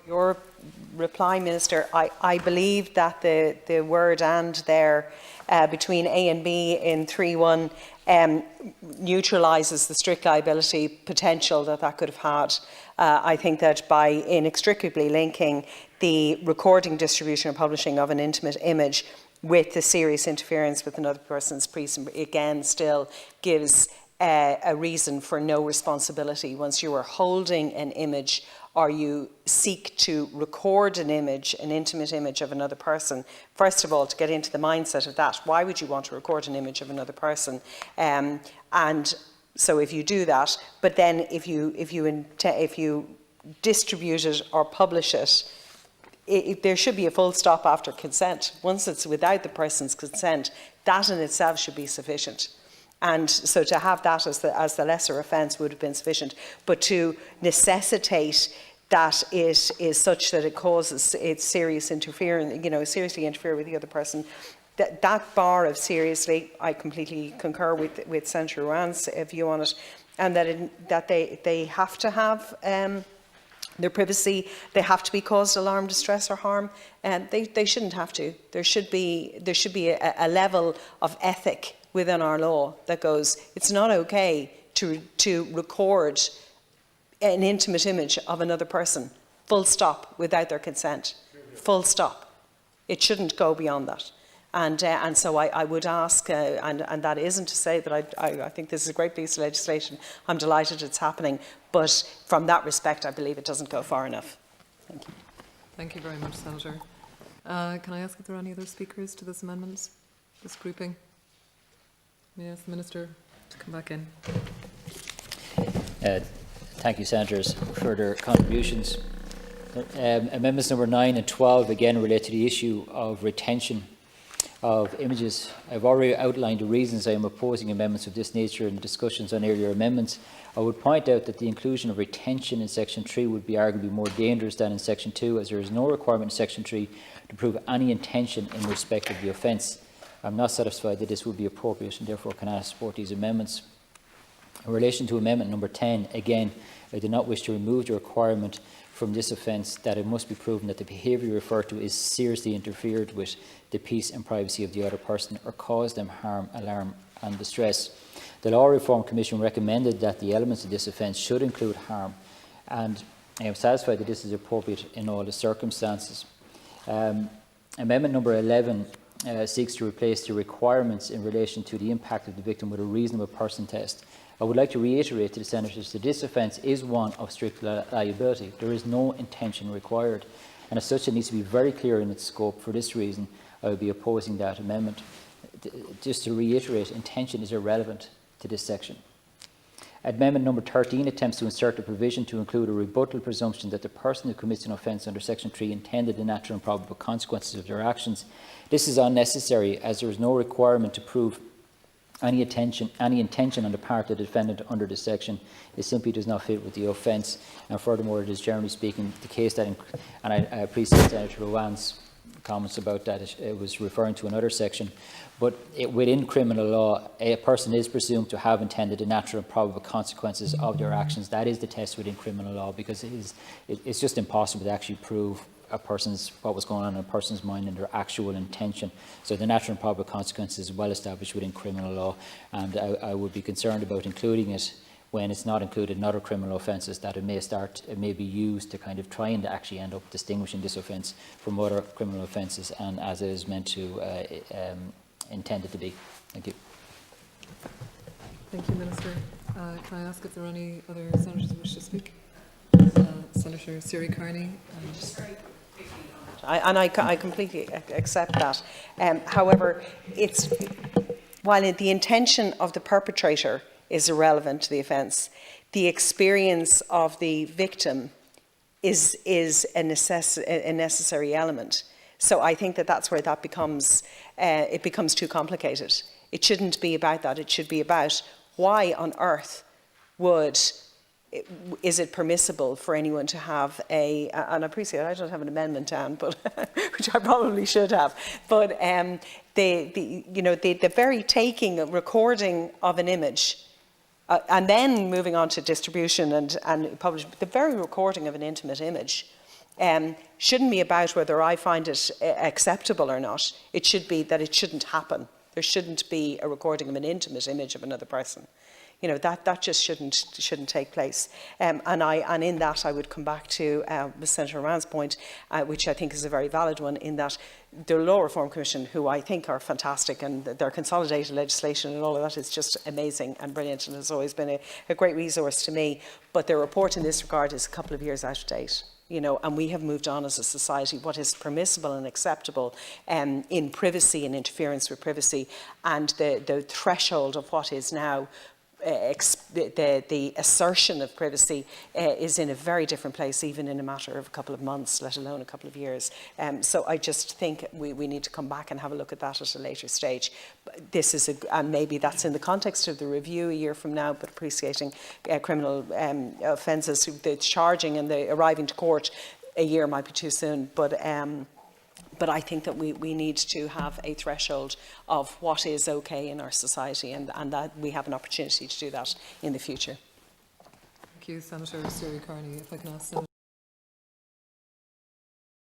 your reply, Minister. I believe that the word "and" there between A and B in 3.1 neutralises the strict liability potential that could have had. I think that by inextricably linking the recording, distribution or publishing of an intimate image with the serious interference with another person's privacy, again, still gives a reason for no responsibility. Once you are holding an image or you seek to record an image, an intimate image of another person, first of all, to get into the mindset of that, why would you want to record an image of another person? And so if you do that, but then if you distribute it or publish it, there should be a full stop after consent. Once it's without the person's consent, that in itself should be sufficient. And so to have that as the lesser offence would have been sufficient. But to necessitate that it is such that it causes it's serious interference, seriously interfere with the other person, that bar of seriously, I completely concur with Senator Éireann's view on it, and that they have to have their privacy, they have to be caused alarm, distress or harm, and they shouldn't have to. There should be a level of ethic within our law that goes, it's not okay to record an intimate image of another person, full stop, without their consent, full stop. It shouldn't go beyond that. And so I would ask, and that isn't to say that I think this is a great piece of legislation, I'm delighted it's happening, but from that respect I believe it doesn't go far enough. Thank you. Thank you very much, Senator. Can I ask if there are any other speakers to this amendment, this grouping? May I ask the Minister to come back in? Thank you, Senators, for their contributions. Amendments number 9 and 12 again relate to the issue of retention of images. I've already outlined the reasons I am opposing amendments of this nature in discussions on earlier amendments. I would point out that the inclusion of retention in Section 3 would be arguably more dangerous than in Section 2, as there is no requirement in Section 3 to prove any intention in respect of the offence. I am not satisfied that this would be appropriate and therefore cannot support these amendments. In relation to amendment number 10, again, I do not wish to remove the requirement from this offence that it must be proven that the behaviour referred to is seriously interfered with the peace and privacy of the other person or caused them harm, alarm and distress. The Law Reform Commission recommended that the elements of this offence should include harm, and I am satisfied that this is appropriate in all the circumstances. Amendment number 11 seeks to replace the requirements in relation to the impact of the victim with a reasonable person test. I would like to reiterate to the Senators that this offence is one of strict liability. There is no intention required, and as such it needs to be very clear in its scope. For this reason, I will be opposing that amendment. Just to reiterate, intention is irrelevant to this section. Amendment number 13 attempts to insert a provision to include a rebuttal presumption that the person who commits an offence under Section 3 intended the natural and probable consequences of their actions. This is unnecessary, as there is no requirement to prove any intention on the part of the defendant under this section. It simply does not fit with the offence, and furthermore it is generally speaking the case that, and I appreciate Senator Éireann's comments about that, it was referring to another section, but within criminal law a person is presumed to have intended the natural and probable consequences of their actions. That is the test within criminal law, because it's just impossible to actually prove what was going on in a person's mind and their actual intention. So the natural and probable consequences is well established within criminal law, and I would be concerned about including it when it's not included in other criminal offences, that it may be used to kind of try and actually end up distinguishing this offence from other criminal offences, and as it is meant to intended to be. Thank you. Thank you, Minister. Can I ask if there are any other senators who wish to speak? Senator Seery-Kearney. I completely accept that. However, while the intention of the perpetrator is irrelevant to the offence, the experience of the victim is a necessary element. So I think that's where that becomes too complicated. It shouldn't be about that. It should be about why on earth is it permissible for anyone to have and I appreciate I don't have an amendment down, but which I probably should have. But the very taking, recording of an image, and then moving on to distribution and publishing, the very recording of an intimate image shouldn't be about whether I find it acceptable or not. It should be that it shouldn't happen. There shouldn't be a recording of an intimate image of another person. You know, that just shouldn't take place. And in that I would come back to Senator Éireann's point, which I think is a very valid one, in that the Law Reform Commission, who I think are fantastic, and their consolidated legislation and all of that is just amazing and brilliant, and has always been a great resource to me. But their report in this regard is a couple of years out of date. You know, and we have moved on as a society. What is permissible and acceptable in privacy and interference with privacy, and the threshold of what is now the assertion of privacy is in a very different place, even in a matter of a couple of months, let alone a couple of years. So I just think we need to come back and have a look at that at a later stage. This is and maybe that's in the context of the review a year from now, but appreciating criminal offences, the charging and the arriving to court a year might be too soon. But I think that we need to have a threshold of what is okay in our society, and that we have an opportunity to do that in the future. Thank you, Senator Seery-Kearney. If I can ask Senator